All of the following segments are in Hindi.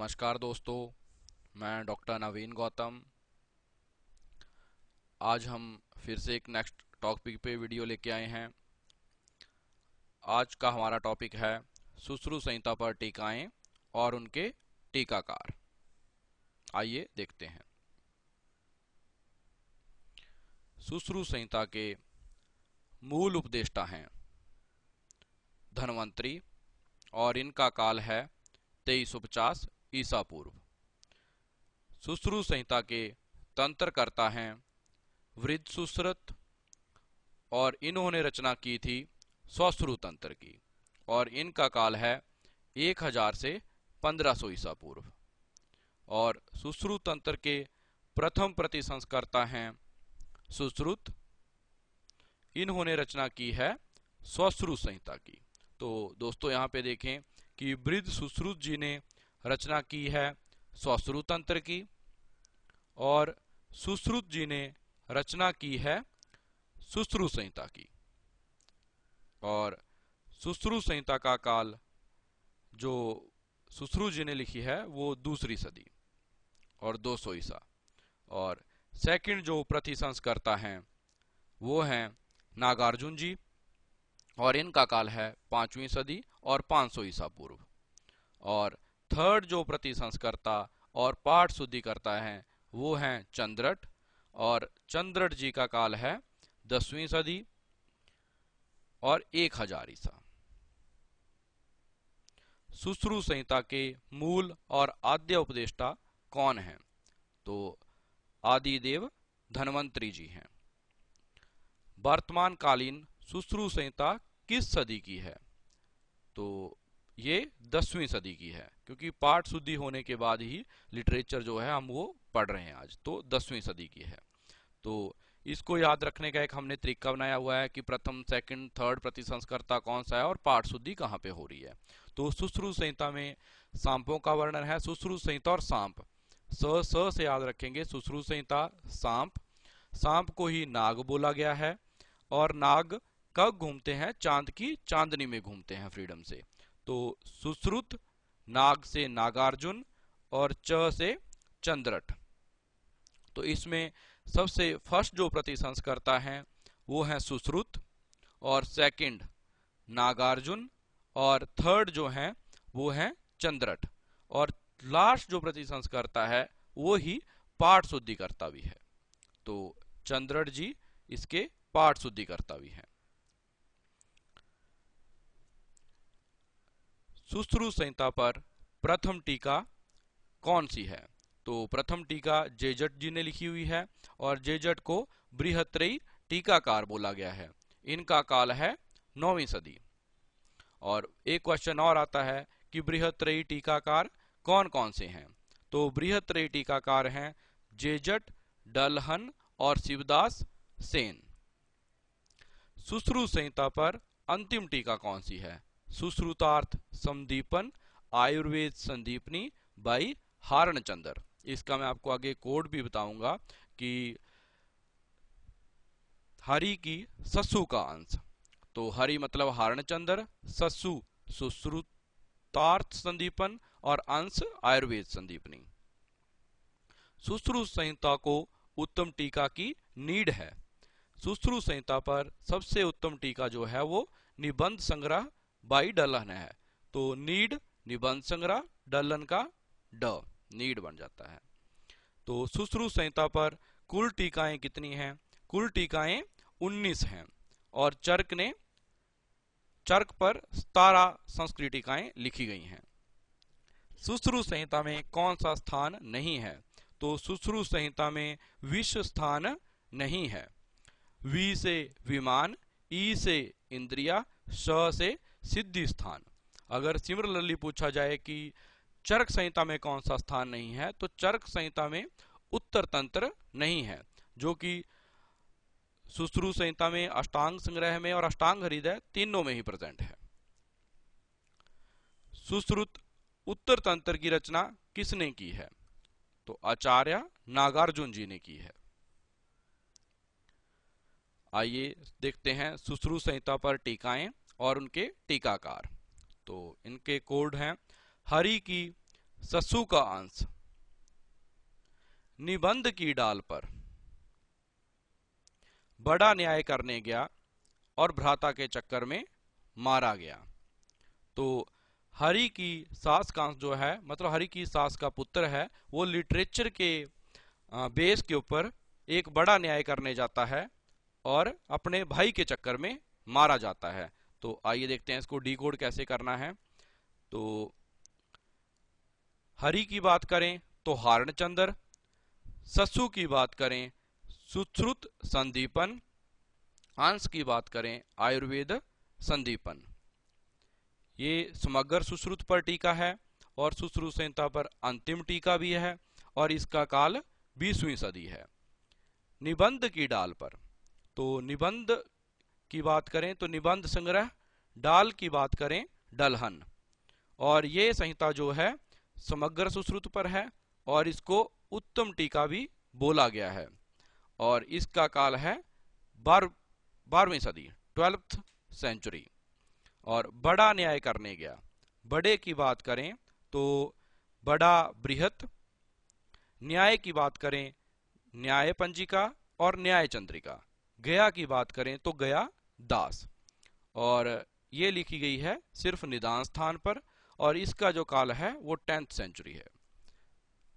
नमस्कार दोस्तों, मैं डॉक्टर नवीन गौतम। आज हम फिर से एक नेक्स्ट टॉपिक पे वीडियो लेके आए हैं। आज का हमारा टॉपिक है सुश्रुत संहिता पर टीकाएं और उनके टीकाकार। आइए देखते हैं। सुश्रुत संहिता के मूल उपदेष्टा हैं धन्वंतरी और इनका काल है 2350 ईसा पूर्व। सुश्रुत संहिता के तंत्रकर्ता हैं वृद्धसुश्रुत और इन्होंने रचना की थी स्वश्रुत तंत्र की, और इनका काल है 1000 से 1500 ईसा पूर्व। और सुश्रुत तंत्र के प्रथम प्रति संस्कर्ता हैं सुश्रुत, इन्होंने रचना की है स्वश्रुत संहिता की। तो दोस्तों यहाँ पे देखें कि वृद्धसुश्रुत जी ने रचना की है स्वश्रुत तंत्र की और सुश्रुत जी ने रचना की है सुश्रुत संहिता की। और सुश्रुत संहिता का काल जो सुश्रुत जी ने लिखी है वो दूसरी सदी और 200 ईसा। और सेकंड जो प्रति संस्कर्ता हैं वो हैं नागार्जुन जी, और इनका काल है 5वीं सदी और 500 ईसा पूर्व। और थर्ड जो प्रति संस्कर्ता और पाठ शुद्धिकर्ता हैं वो हैं चंद्रट, और चंद्रट जी का काल है 10वीं सदी और 1000 ईसा। सुश्रुत संहिता के मूल और आद्य उपदेष्टा कौन हैं? तो आदिदेव धन्वंतरी जी हैं। वर्तमान कालीन सुश्रुत संहिता किस सदी की है? तो ये 10वीं सदी की है, क्योंकि पाठ शुद्धि होने के बाद ही लिटरेचर जो है हम वो पढ़ रहे हैं आज, तो 10वीं सदी की है। तो इसको याद रखने का एक हमने तरीका बनाया हुआ है कि प्रथम सेकंड थर्ड प्रति संस्कर्ता कौन सा है और पाठ शुद्धि कहाँ पे हो रही है। तो सुश्रुत संहिता में सांपों का वर्णन है। सुश्रुत संहिता और सांप स से याद रखेंगे। सुश्रुत संहिता सांप, सांप को ही नाग बोला गया है, और नाग कब घूमते हैं? चांद की चांदनी में घूमते हैं फ्रीडम से। तो सुश्रुत, नाग से नागार्जुन और च से चंद्रट। तो इसमें सबसे फर्स्ट जो प्रति संस्कर्ता हैं वो हैं सुश्रुत, और सेकंड नागार्जुन, और थर्ड जो हैं वो हैं चंद्रट, और लास्ट जो प्रति संस्कर्ता है वो ही पाठ शुद्धिकर्ता भी है। तो चंद्रट जी इसके पाठ शुद्धिकर्ता भी हैं। सुश्रुत संहिता पर प्रथम टीका कौन सी है? तो प्रथम टीका जेजट जी ने लिखी हुई है, और जेजट को बृहत्त्रयी टीकाकार बोला गया है। इनका काल है 9वीं सदी। और एक क्वेश्चन और आता है कि बृहत्त्रयी टीकाकार कौन कौन से हैं? तो बृहत्त्रयी टीकाकार हैं जेजट, दलहन और शिवदास सेन। सुश्रुत संहिता पर अंतिम टीका कौन सी है? सुश्रुतार्थ संदीपन आयुर्वेद संदीपनी बाई हारणचंद्र। इसका मैं आपको आगे कोड भी बताऊंगा कि हरि की ससु का अंश। तो हरि मतलब हारणचंद्र, ससु सुश्रुतार्थ संदीपन और अंश आयुर्वेद संदीपनी। सुश्रुत संहिता को उत्तम टीका की नीड है। सुश्रुत संहिता पर सबसे उत्तम टीका जो है वो निबंध संग्रह बाई डलन है। तो नीड निबंध संग्रह, डलन का ड नीड बन जाता है। तो सुश्रुत संहिता पर कुल टीकाएं कितनी हैं? कुल टीकाएं 19 हैं, और चर्क पर 17 संस्कृत टीकाएं लिखी गई हैं। सुश्रुत संहिता में कौन सा स्थान नहीं है? तो सुश्रुत संहिता में विश्व स्थान नहीं है। वी से विमान, ई से इंद्रिया, स से सिद्धि स्थान। अगर सिमिलरली पूछा जाए कि चरक संहिता में कौन सा स्थान नहीं है, तो चरक संहिता में उत्तर तंत्र नहीं है, जो कि सुश्रुत संहिता में अष्टांग संग्रह में और अष्टांग हृदय तीनों में ही प्रेजेंट है। सुश्रुत उत्तर तंत्र की रचना किसने की है? तो आचार्य नागार्जुन जी ने की है। आइए देखते हैं सुश्रुत संहिता पर टीकाएं और उनके टीकाकार। तो इनके कोड हैं हरि की ससु का अंश निबंध की डाल पर बड़ा न्याय करने गया और भ्राता के चक्कर में मारा गया। तो हरि की सास का अंश जो है, मतलब हरि की सास का पुत्र है, वो लिटरेचर के बेस के ऊपर एक बड़ा न्याय करने जाता है और अपने भाई के चक्कर में मारा जाता है। तो आइए देखते हैं इसको डिकोड कैसे करना है। तो हरि की बात करें तो हार्णचंद्र, ससु की बात करें सुश्रुत संदीपन, अंश की बात करें आयुर्वेद संदीपन। ये समग्र सुश्रुत पर टीका है और सुश्रुत संहिता पर अंतिम टीका भी है और इसका काल 20वीं सदी है। निबंध की डाल पर, तो निबंध की बात करें तो निबंध संग्रह, डाल की बात करें डलहन। और ये संहिता जो है समग्र सुश्रुत पर है और इसको उत्तम टीका भी बोला गया है और इसका काल है 12वीं सदी, 12th सेंचुरी। और बड़ा न्याय करने गया, बड़े की बात करें तो बड़ा बृहत, न्याय की बात करें न्याय पंजिका और न्याय चंद्रिका, गया की बात करें तो गया दास। और ये लिखी गई है सिर्फ निदान स्थान पर और इसका जो काल है वो 10th सेंचुरी है।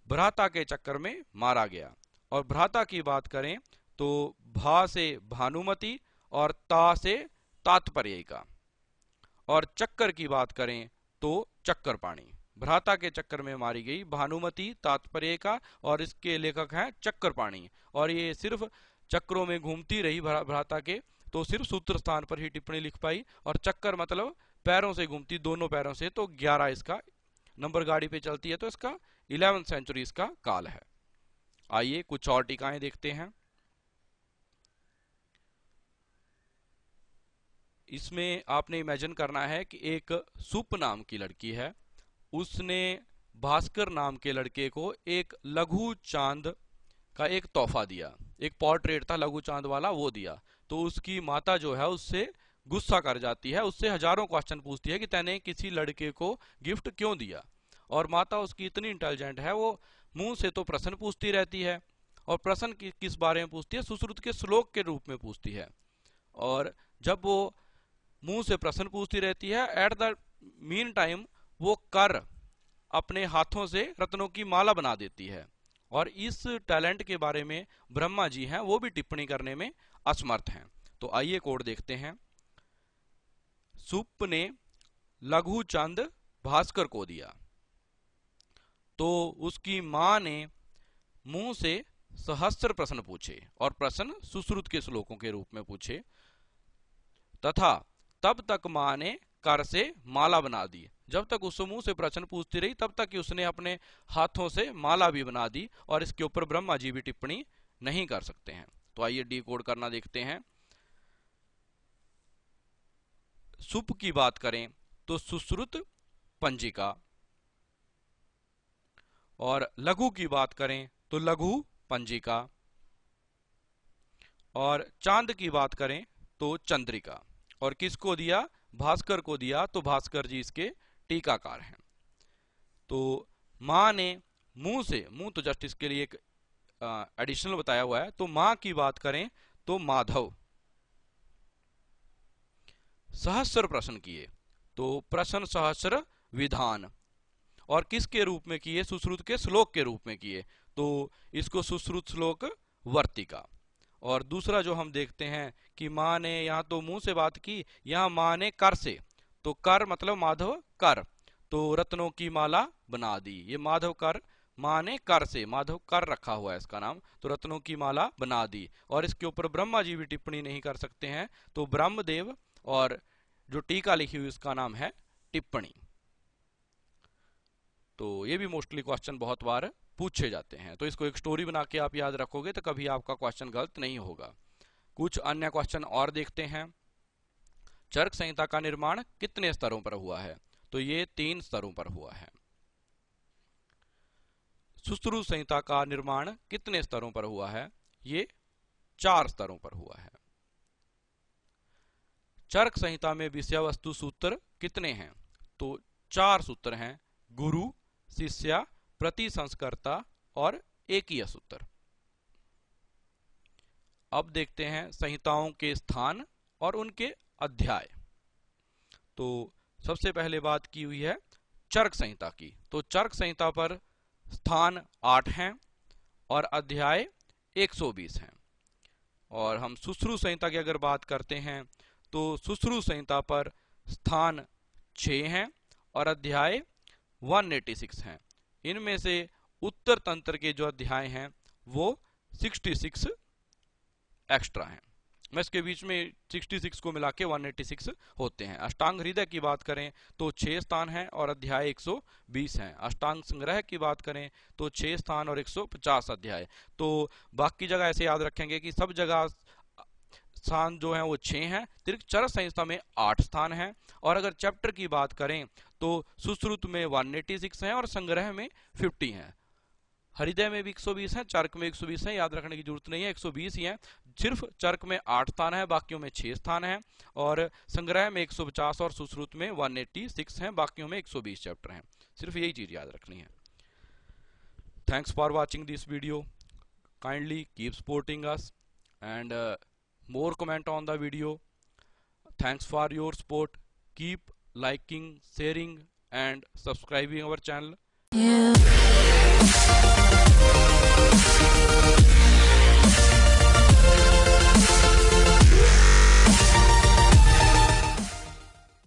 भ्राता के चक्कर में मारा गया और भ्राता की बात करें तो भा से भानुमति और ता से तात्पर्य का। और चक्कर की बात करें तो चक्करपाणी, भ्राता के चक्कर में मारी गई भानुमति तात्पर्य का और इसके लेखक हैं चक्करपाणी। और ये सिर्फ चक्रों में घूमती रही भ्राता के, तो सिर्फ सूत्र स्थान पर ही टिप्पणी लिख पाई और चक्कर मतलब पैरों से घूमती, दोनों पैरों से, तो 11 इसका नंबर गाड़ी पे चलती है, तो इसका 11th सेंचुरी इसका काल है। आइए कुछ और टीकाएं देखते हैं। इसमें आपने इमेजिन करना है कि एक सुप नाम की लड़की है, उसने भास्कर नाम के लड़के को एक लघु चांद का एक तोहफा दिया, एक पोर्ट्रेट था लघु चांद वाला, वो दिया। तो उसकी माता जो है उससे गुस्सा कर जाती है, उससे हजारों क्वेश्चन पूछती है कि तैने किसी लड़के को गिफ्ट क्यों दिया। और माता उसकी इतनी इंटेलिजेंट है, वो मुंह से तो प्रश्न पूछती रहती है और प्रश्न किस बारे में पूछती है, सुश्रुत के श्लोक के रूप में पूछती है। और जब वो मुंह से प्रश्न पूछती रहती है, एट द मीन टाइम वो कर अपने हाथों से रत्नों की माला बना देती है। और इस टैलेंट के बारे में ब्रह्मा जी हैं, वो भी टिप्पणी करने में असमर्थ हैं। तो आइए कोड देखते हैं। सुप ने लघु चंद भास्कर को दिया, तो उसकी मां ने मुंह से सहस्त्र प्रश्न पूछे और प्रश्न सुश्रुत के श्लोकों के रूप में पूछे, तथा तब तक मां ने कर से माला बना दी। जब तक उस मुंह से प्रश्न पूछती रही तब तक उसने अपने हाथों से माला भी बना दी और इसके ऊपर ब्रह्मा जी भी टिप्पणी नहीं कर सकते हैं। तो आइए डिकोड करना देखते हैं। सुप की बात करें तो सुश्रुत पंजिका, और लघु की बात करें तो लघु पंजिका, और चांद की बात करें तो चंद्रिका। और किसको दिया? भास्कर को दिया, तो भास्कर जी इसके टीकाकार हैं। तो मां ने मुंह से, मुंह तो जस्ट इसके लिए एक एडिशनल बताया हुआ है, तो मां की बात करें तो माधव। सहस्र प्रश्न किए, तो प्रश्न सहस्र विधान, और किसके रूप में किए? सुश्रुत के श्लोक के रूप में किए, तो इसको सुश्रुत श्लोक वर्तिका। और दूसरा जो हम देखते हैं कि मां ने यहां तो मुंह से बात की, यहां मां ने कर से, तो कर मतलब माधव कर, तो रत्नों की माला बना दी। ये माधव कर, मां ने कर से, माधव कर रखा हुआ है इसका नाम, तो रत्नों की माला बना दी। और इसके ऊपर ब्रह्मा जी भी टिप्पणी नहीं कर सकते हैं, तो ब्रह्मदेव, और जो टीका लिखी हुई उसका नाम है टिप्पणी। तो ये भी मोस्टली क्वेश्चन बहुत बार पूछे जाते हैं, तो इसको एक स्टोरी बना के आप याद रखोगे तो कभी आपका क्वेश्चन गलत नहीं होगा। कुछ अन्य क्वेश्चन और देखते हैं। चरक संहिता का निर्माण कितने स्तरों पर हुआ है? तो ये 3 स्तरों पर हुआ है। सुश्रुत संहिता का निर्माण कितने स्तरों पर हुआ है? ये 4 स्तरों पर हुआ है। चरक संहिता में विषय वस्तु सूत्र कितने हैं? तो 4 सूत्र हैं, गुरु, शिष्या, प्रति संस्कर्ता और एकीय सूत्र। अब देखते हैं संहिताओं के स्थान और उनके अध्याय। तो सबसे पहले बात की हुई है चरक संहिता की। तो चरक संहिता पर स्थान 8 हैं और अध्याय 120 हैं। और हम सुश्रुत संहिता की अगर बात करते हैं तो सुश्रुत संहिता पर स्थान 6 हैं और अध्याय 186 हैं। इनमें से उत्तर तंत्र के जो अध्याय हैं वो 66 एक्स्ट्रा हैं। मैं इसके बीच में 66 को मिला के 186 होते हैं। अष्टांग हृदय की बात करें तो 6 स्थान हैं और अध्याय 120 हैं। अष्टांग संग्रह की बात करें तो 6 स्थान और 150 अध्याय। तो बाकी जगह ऐसे याद रखेंगे कि सब जगह स्थान जो है वो 6 हैं। तिर्क चरक संहिता में 8 स्थान हैं। और अगर चैप्टर की बात करें तो सुश्रुत में 186 हैं और संग्रह में 50 हैं। हृदय में भी 120 है, चरक में 120 है, याद रखने की जरूरत नहीं है, 120 ही है। सिर्फ चरक में 8 स्थान है, बाकियों में 6 स्थान है। और संग्रह में 150 और सुश्रुत में 186 है, बाकियों में 120 चैप्टर हैं। सिर्फ यही चीज याद रखनी है। Thanks for watching this video. Kindly keep supporting us and more comment on the video. Thanks for your support. Keep liking, sharing and subscribing our channel.